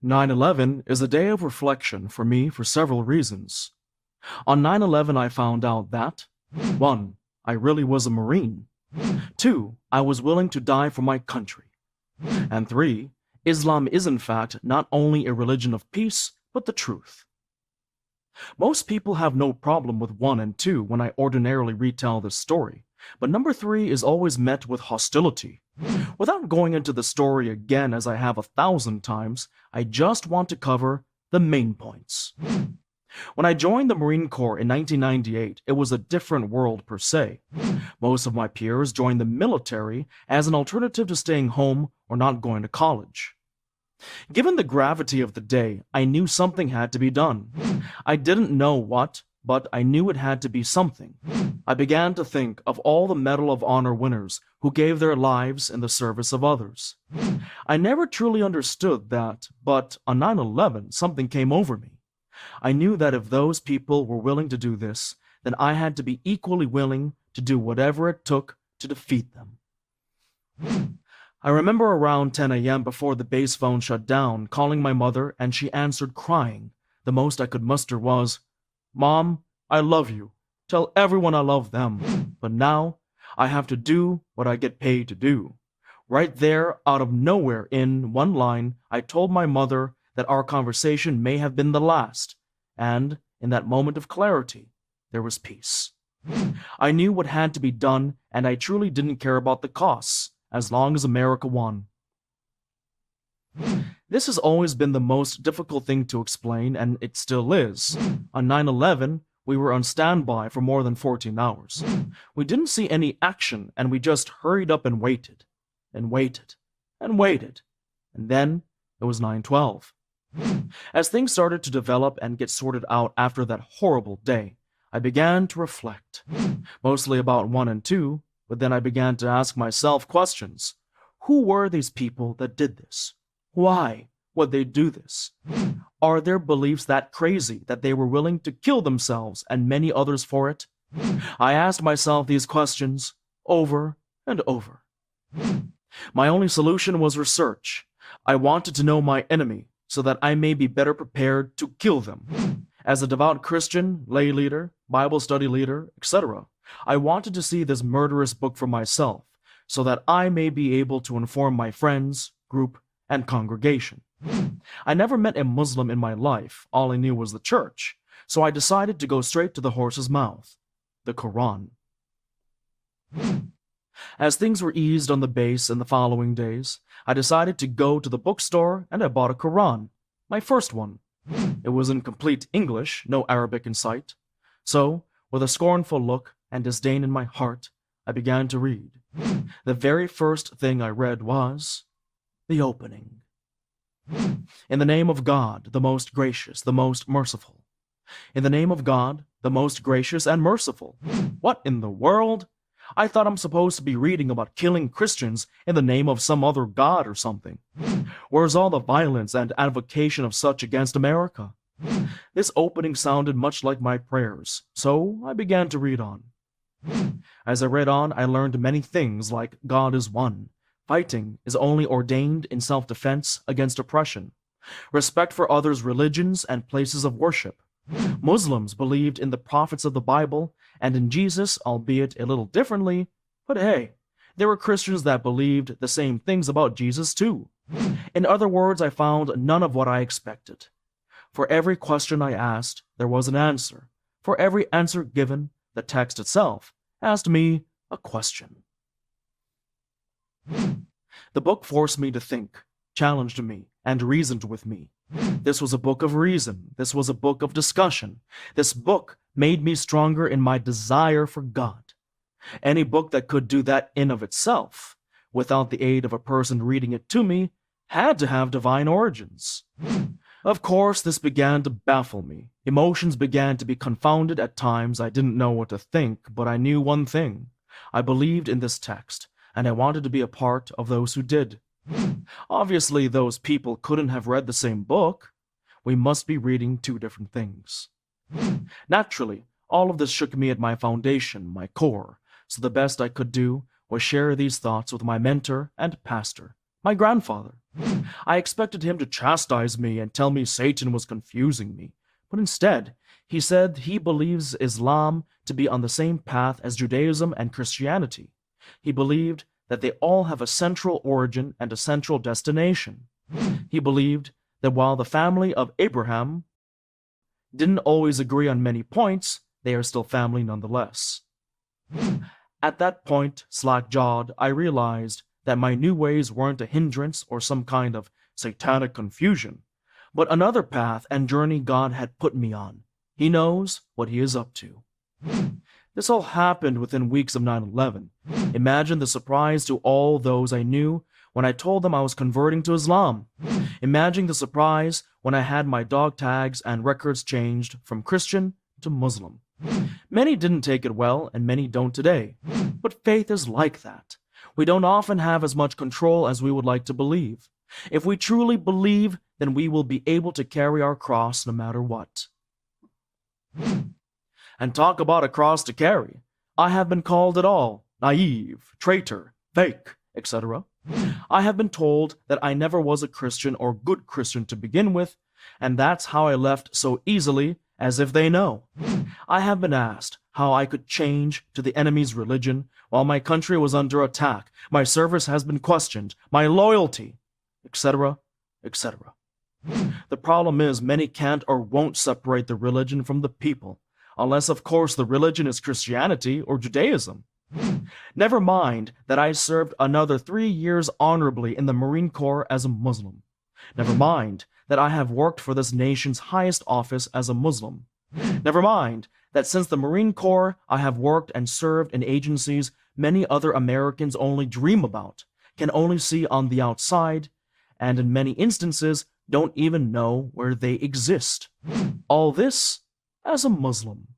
9/11 is a day of reflection for me for several reasons. On 9/11, I found out that 1. I really was a Marine. 2. I was willing to die for my country. And 3. Islam is in fact not only a religion of peace, but the truth. Most people have no problem with 1 and 2 when I ordinarily retell this story, but number 3 is always met with hostility. Without going into the story again as I have 1,000 times, I just want to cover the main points. When I joined the Marine Corps in 1998, it was a different world per se. Most of my peers joined the military as an alternative to staying home or not going to college. Given the gravity of the day, I knew something had to be done. I didn't know what, but I knew it had to be something. I began to think of all the Medal of Honor winners who gave their lives in the service of others. I never truly understood that, but on 9/11, something came over me. I knew that if those people were willing to do this, then I had to be equally willing to do whatever it took to defeat them. I remember around 10 a.m. before the base phone shut down, calling my mother, and she answered crying. The most I could muster was, "Mom, I love you. Tell everyone I love them. But now, I have to do what I get paid to do." Right there, out of nowhere, in one line, I told my mother that our conversation may have been the last, and in that moment of clarity, there was peace. I knew what had to be done, and I truly didn't care about the costs, as long as America won. This has always been the most difficult thing to explain, and it still is. On 9/11, we were on standby for more than 14 hours. We didn't see any action, and we just hurried up and waited, and waited, and waited. And then it was 9/12. As things started to develop and get sorted out after that horrible day, I began to reflect, mostly about 1 and 2, but then I began to ask myself questions. Who were these people that did this? Why would they do this? Are their beliefs that crazy that they were willing to kill themselves and many others for it? I asked myself these questions over and over. My only solution was research. I wanted to know my enemy so that I may be better prepared to kill them. As a devout Christian, lay leader, Bible study leader, etc., I wanted to see this murderous book for myself so that I may be able to inform my friends, group, and congregation. I never met a Muslim in my life. All I knew was the church, so I decided to go straight to the horse's mouth, the Quran. As things were eased on the base in the following days, I decided to go to the bookstore and I bought a Quran, my first one. It was in complete English, no Arabic in sight. So, with a scornful look and disdain in my heart, I began to read. The very first thing I read was the opening. In the name of God, the most gracious, the most merciful. In the name of God, the most gracious and merciful. What in the world? I thought I'm supposed to be reading about killing Christians in the name of some other god or something. Where's all the violence and advocation of such against America? This opening sounded much like my prayers, so I began to read on. As I read on, I learned many things like God is one. Fighting is only ordained in self-defense against oppression. Respect for others' religions and places of worship. Muslims believed in the prophets of the Bible and in Jesus, albeit a little differently, but hey, there were Christians that believed the same things about Jesus too. In other words, I found none of what I expected. For every question I asked, there was an answer. For every answer given, the text itself asked me a question. The book forced me to think, challenged me, and reasoned with me. This was a book of reason. This was a book of discussion. This book made me stronger in my desire for God. Any book that could do that in of itself, without the aid of a person reading it to me, had to have divine origins. Of course, this began to baffle me. Emotions began to be confounded at times. I didn't know what to think, but I knew one thing. I believed in this text, and I wanted to be a part of those who did. Obviously, those people couldn't have read the same book. We must be reading two different things. Naturally, all of this shook me at my foundation, my core, so the best I could do was share these thoughts with my mentor and pastor, my grandfather. I expected him to chastise me and tell me Satan was confusing me, but instead, he said he believes Islam to be on the same path as Judaism and Christianity. He believed that they all have a central origin and a central destination. He believed that while the family of Abraham didn't always agree on many points, they are still family nonetheless. At that point, slack-jawed, I realized that my new ways weren't a hindrance or some kind of satanic confusion, but another path and journey God had put me on. He knows what he is up to. This all happened within weeks of 9/11. Imagine the surprise to all those I knew when I told them I was converting to Islam. Imagine the surprise when I had my dog tags and records changed from Christian to Muslim. Many didn't take it well, and many don't today. But faith is like that. We don't often have as much control as we would like to believe. If we truly believe, then we will be able to carry our cross no matter what. And talk about a cross to carry. I have been called it all: naive, traitor, fake, etc. I have been told that I never was a Christian or good Christian to begin with, and that's how I left so easily, as if they know. I have been asked how I could change to the enemy's religion while my country was under attack. My service has been questioned, my loyalty, etc., etc. The problem is many can't or won't separate the religion from the people, unless of course the religion is Christianity or Judaism. Never mind that I served another 3 years honorably in the Marine Corps as a Muslim. Never mind that I have worked for this nation's highest office as a Muslim. Never mind that since the Marine Corps, I have worked and served in agencies many other Americans only dream about, can only see on the outside, and in many instances don't even know where they exist. All this as a Muslim.